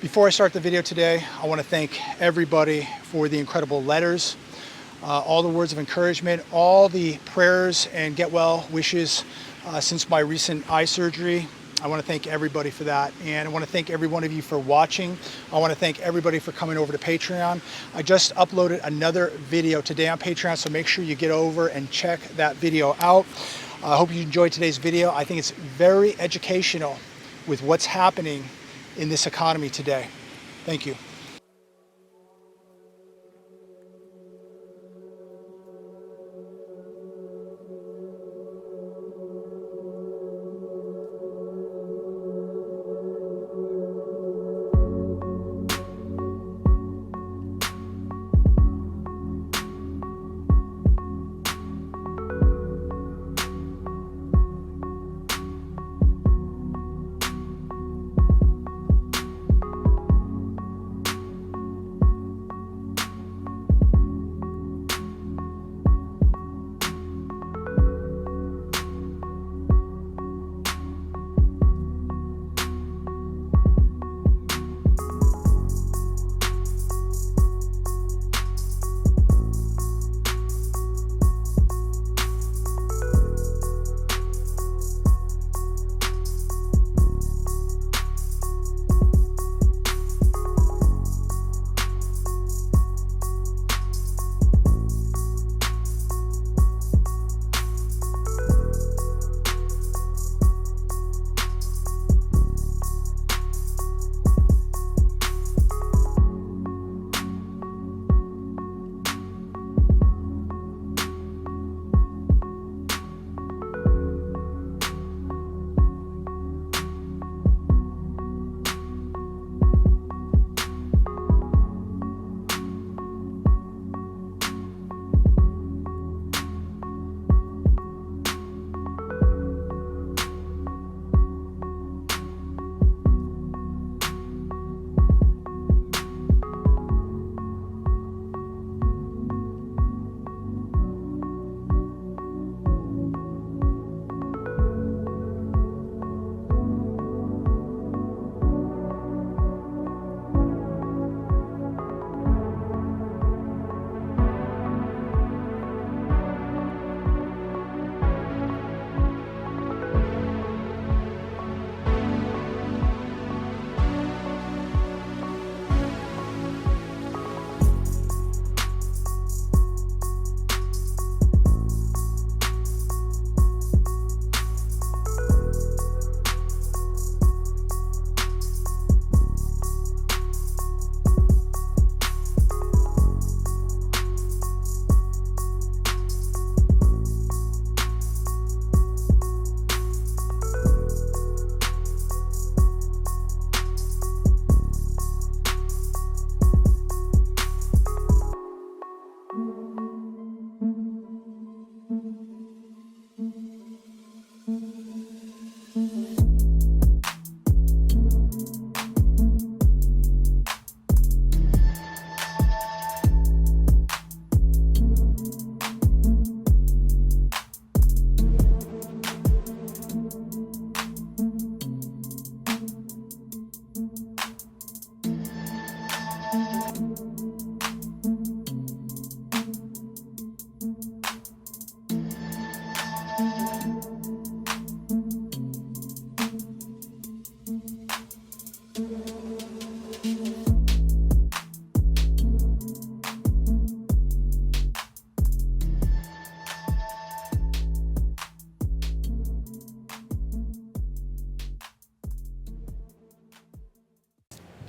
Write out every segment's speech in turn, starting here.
Before I start the video today, I want to thank everybody for the incredible letters, all the words of encouragement, all the prayers and get well wishes since my recent eye surgery. I want to thank everybody for that, and I want to thank every one of you for watching. I want to thank everybody for coming over to Patreon. I just uploaded another video today on Patreon, so make sure you get over and check that video out. I hope you enjoyed today's video. I think it's very educational with what's happening in this economy today. Thank you.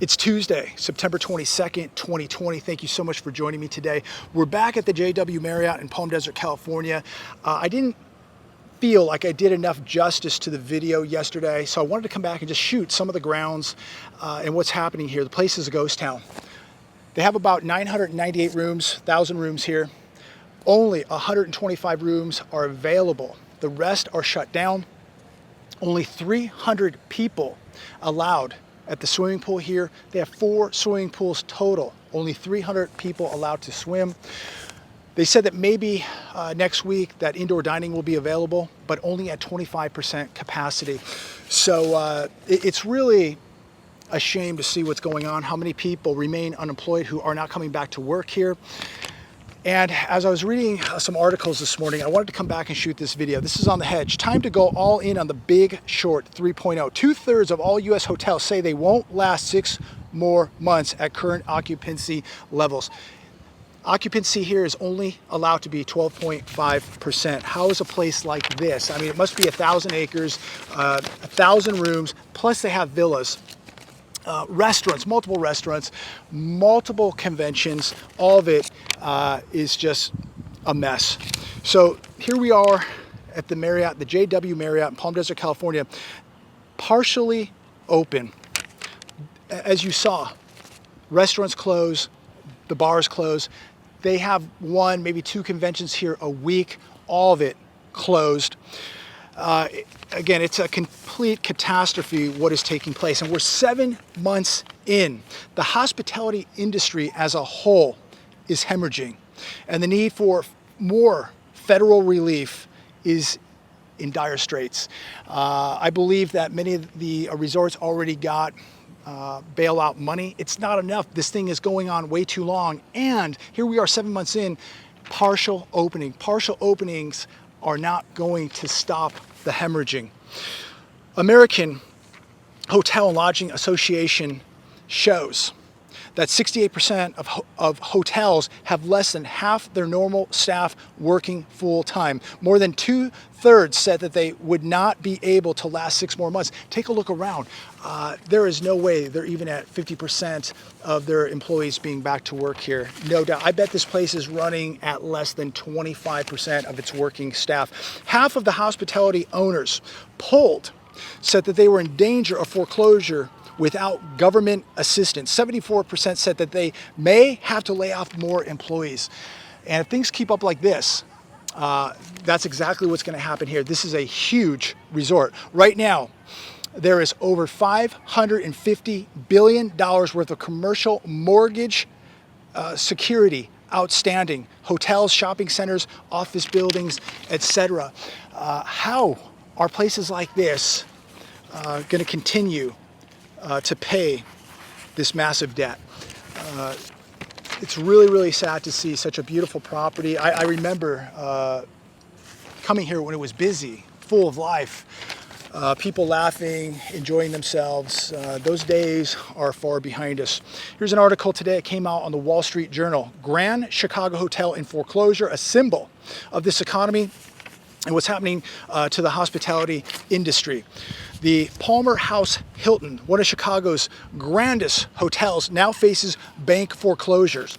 It's Tuesday, September 22nd, 2020. Thank you so much for joining me today. We're back at the JW Marriott in Palm Desert, California. I didn't feel like I did enough justice to the video yesterday, so I wanted to come back and just shoot some of the grounds and what's happening here. The place is a ghost town. They have about 998 rooms, 1,000 rooms here. Only 125 rooms are available. The rest are shut down. Only 300 people allowed at the swimming pool here. They have 4 swimming pools total. Only 300 people allowed to swim. They said that maybe next week that indoor dining will be available, but only at 25% capacity. So it's really a shame to see what's going on, how many people remain unemployed who are not coming back to work here. And as I was reading some articles this morning, I wanted to come back and shoot this video. This is on The Hedge. Time to go all in on the Big Short 3.0. 2/3 of all U.S. hotels say they won't last 6 more months at current occupancy levels. Occupancy here is only allowed to be 12.5%. How is a place like this? I mean, it must be 1,000 acres, 1,000 rooms, plus they have villas. Restaurants, multiple conventions, all of it is just a mess. So here we are at the Marriott, the JW Marriott in Palm Desert, California, partially open. As you saw, restaurants close, the bars close. They have one, maybe 2 conventions here a week, all of it closed. Again, it's a complete catastrophe what is taking place, and we're 7 months in. The hospitality industry as a whole is hemorrhaging, and the need for more federal relief is in dire straits. I believe that many of the resorts already got bailout money. It's not enough. This thing is going on way too long, and here we are 7 months in, partial opening. Partial openings are not going to stop the hemorrhaging. American Hotel and Lodging Association shows that 68% of hotels have less than half their normal staff working full time. More than 2/3 said that they would not be able to last 6 more months. Take a look around. There is no way they're even at 50% of their employees being back to work here. No doubt. I bet this place is running at less than 25% of its working staff. Half of the hospitality owners polled said that they were in danger of foreclosure without government assistance. 74% said that they may have to lay off more employees. And if things keep up like this, that's exactly what's going to happen here. This is a huge resort. Right now, there is over $550 billion worth of commercial mortgage security outstanding. Hotels, shopping centers, office buildings, etc. How are places like this going to continue to pay this massive debt? It's really sad to see such a beautiful property. I remember coming here when it was busy, full of life, people laughing, enjoying themselves. Those days are far behind us. Here's an article today. It came out on the Wall Street Journal. Grand Chicago Hotel in foreclosure, a symbol of this economy and what's happening to the hospitality industry. The Palmer House Hilton, one of Chicago's grandest hotels, now faces bank foreclosures.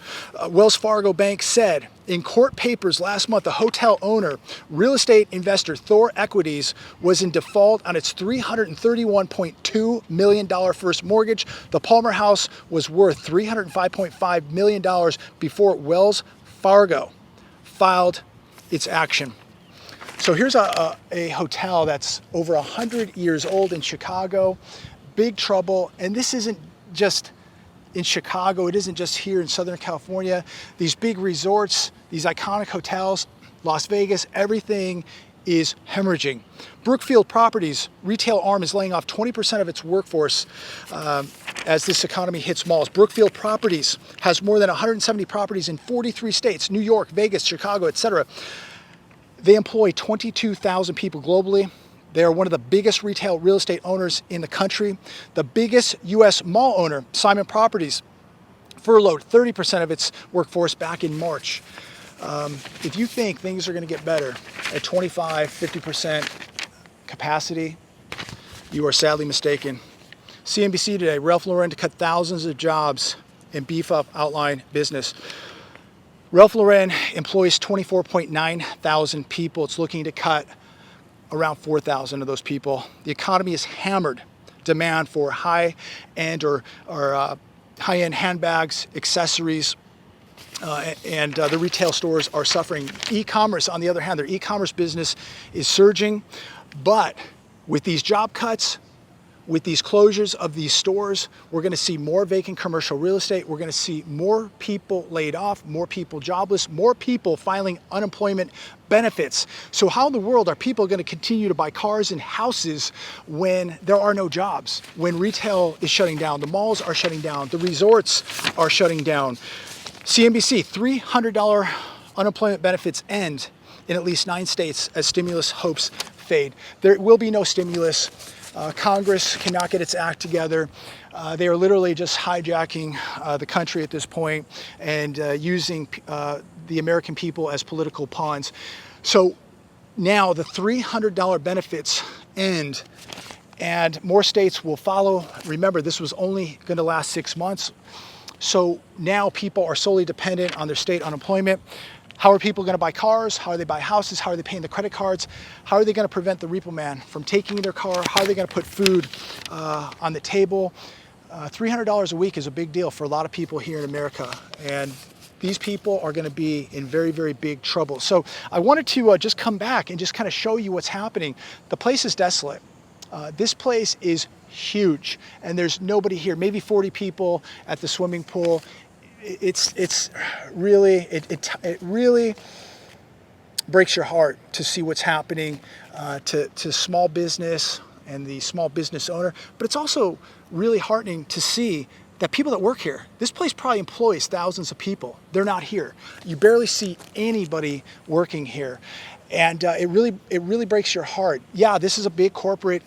Wells Fargo Bank said in court papers last month, the hotel owner, real estate investor Thor Equities, was in default on its $331.2 million first mortgage. The Palmer House was worth $305.5 million before Wells Fargo filed its action. So here's a hotel that's over 100 years old in Chicago, big trouble. And this isn't just in Chicago, it isn't just here in Southern California. These big resorts, these iconic hotels, Las Vegas, everything is hemorrhaging. Brookfield Properties retail arm is laying off 20% of its workforce as this economy hits malls. Brookfield Properties has more than 170 properties in 43 states, New York, Vegas, Chicago, etc. They employ 22,000 people globally. They are one of the biggest retail real estate owners in the country. The biggest U.S. mall owner, Simon Properties, furloughed 30% of its workforce back in March. If you think things are going to get better at 25, 50% capacity, you are sadly mistaken. CNBC today, Ralph Lauren to cut thousands of jobs and beef up outline business. Ralph Lauren employs 24.9 thousand people. It's looking to cut around 4,000 of those people. The economy is hammered. Demand for high-end or high-end handbags, accessories, and the retail stores are suffering. E-commerce, on the other hand, their e-commerce business is surging. But with these job cuts, with these closures of these stores, we're going to see more vacant commercial real estate. We're going to see more people laid off, more people jobless, more people filing unemployment benefits. So how in the world are people going to continue to buy cars and houses when there are no jobs, when retail is shutting down, the malls are shutting down, the resorts are shutting down? CNBC, $300 unemployment benefits end in at least 9 states as stimulus hopes fade. There will be no stimulus. Congress cannot get its act together. They are literally just hijacking the country at this point and using the American people as political pawns. So now the $300 benefits end and more states will follow. Remember, this was only going to last 6 months. So now people are solely dependent on their state unemployment. How are people going to buy cars? How are they buy houses? How are they paying the credit cards? How are they going to prevent the repo man from taking their car? How are they going to put food on the table? $300 a week is a big deal for a lot of people here in America. And these people are going to be in very, very big trouble. So I wanted to just come back and just kind of show you what's happening. The place is desolate. This place is huge and there's nobody here, maybe 40 people at the swimming pool. It really breaks your heart to see what's happening to small business and the small business owner. But it's also really heartening to see that people that work here, this place probably employs thousands of people. They're not here. You barely see anybody working here. And it really breaks your heart. Yeah, this is a big corporate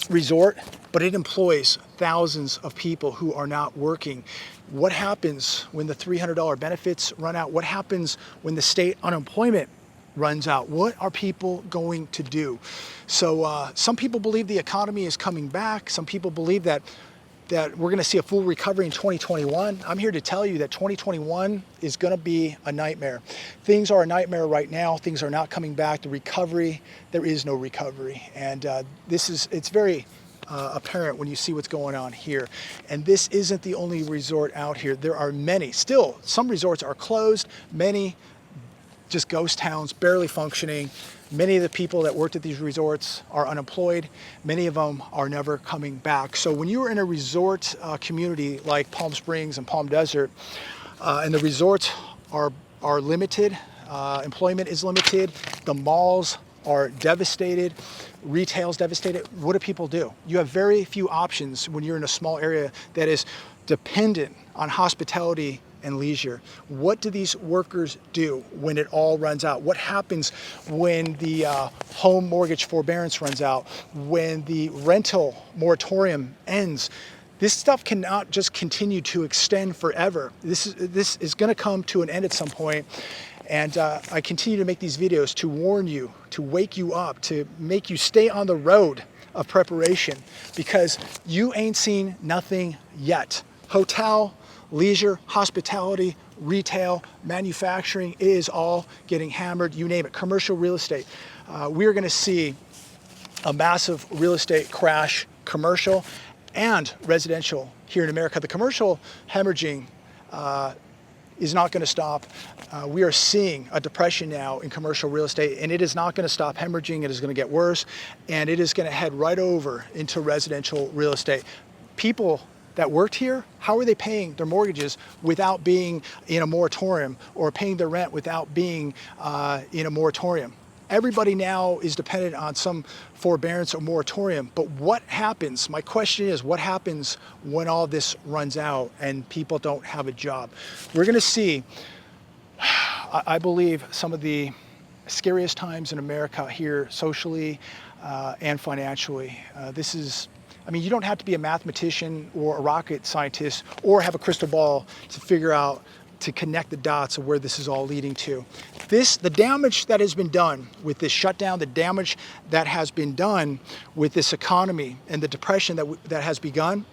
resort, but it employs thousands of people who are not working. What happens when the $300 benefits run out? What happens when the state unemployment runs out? What are people going to do? So some people believe the economy is coming back. Some people believe that we're going to see a full recovery in 2021. I'm here to tell you that 2021 is going to be a nightmare. Things are a nightmare right now. Things are not coming back. The recovery, there is no recovery. And it's very apparent when you see what's going on here. And this isn't the only resort out here. There are many. Still, some resorts are closed. Many just ghost towns, barely functioning. Many of the people that worked at these resorts are unemployed. Many of them are never coming back. So when you are in a resort community like Palm Springs and Palm Desert, and the resorts are limited, employment is limited, the malls are devastated, retail's devastated, what do people do? You have very few options when you're in a small area that is dependent on hospitality and leisure. What do these workers do when it all runs out? What happens when the home mortgage forbearance runs out? When the rental moratorium ends? This stuff cannot just continue to extend forever. This is going to come to an end at some point. And I continue to make these videos to warn you, to wake you up, to make you stay on the road of preparation, because you ain't seen nothing yet. Hotel, leisure, hospitality, retail, manufacturing, it is all getting hammered, you name it. Commercial real estate. We're going to see a massive real estate crash, commercial and residential here in America. The commercial hemorrhaging is not going to stop. We are seeing a depression now in commercial real estate, and it is not going to stop hemorrhaging. It is going to get worse, and it is going to head right over into residential real estate. People that worked here, how are they paying their mortgages without being in a moratorium, or paying their rent without being in a moratorium? Everybody now is dependent on some forbearance or moratorium. But what happens? My question is, what happens when all this runs out and people don't have a job? We're going to see, I believe, some of the scariest times in America here socially and financially. You don't have to be a mathematician or a rocket scientist or have a crystal ball to figure out, to connect the dots of where this is all leading to. The damage that has been done with this shutdown, the damage that has been done with this economy and the depression that has begun,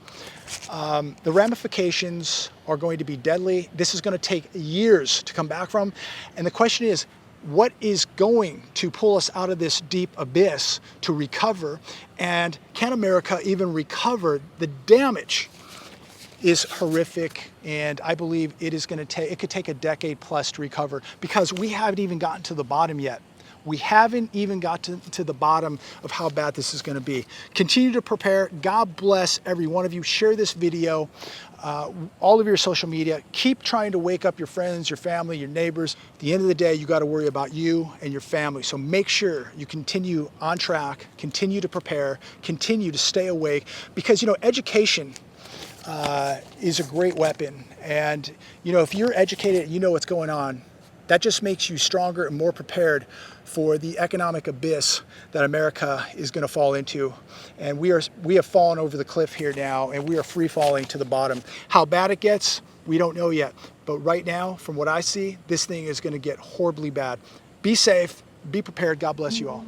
the ramifications are going to be deadly. This is going to take years to come back from. And the question is, what is going to pull us out of this deep abyss to recover? And can America even recover? The damage is horrific, and I believe it could take a decade plus to recover, because we haven't even gotten to the bottom yet. We haven't even got to the bottom of how bad this is going to be. Continue to prepare. God bless every one of you. Share this video, all of your social media. Keep trying to wake up your friends, your family, your neighbors. At the end of the day, you got to worry about you and your family. So make sure you continue on track, continue to prepare, continue to stay awake, because, you know, education is a great weapon. And, you know, if you're educated, you know what's going on, that just makes you stronger and more prepared for the economic abyss that America is going to fall into. And we have fallen over the cliff here now, and we are free falling to the bottom. How bad it gets, we don't know yet. But right now, from what I see, this thing is going to get horribly bad. Be safe, be prepared. God bless you all.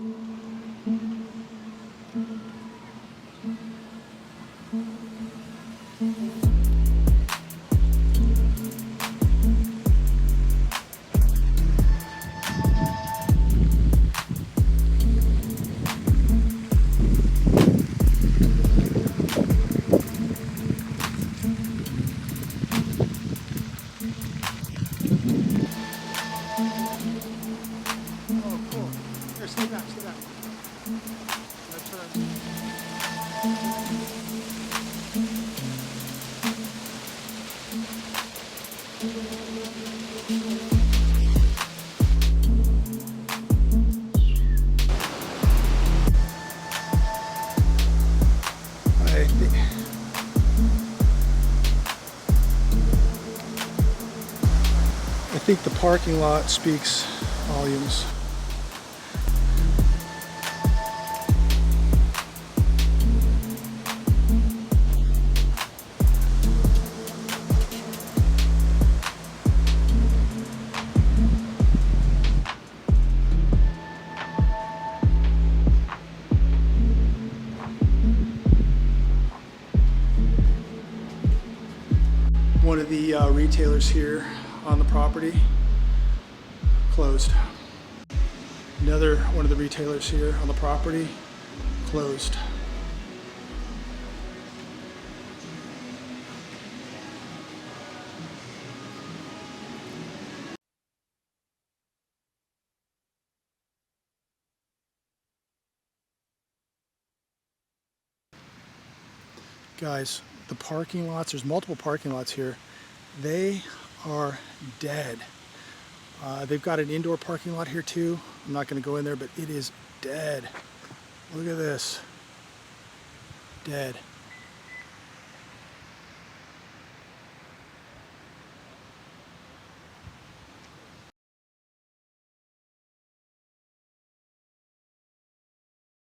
Oh, cool. Here, stay back, stay back. Let's turn. I think the parking lot speaks volumes. One of the retailers here on the property closed. Another one of the retailers here on the property closed. Guys, the parking lots, there's multiple parking lots here. They are dead. They've got an indoor parking lot here too. I'm not going to go in there, but it is dead. Look at this. Dead.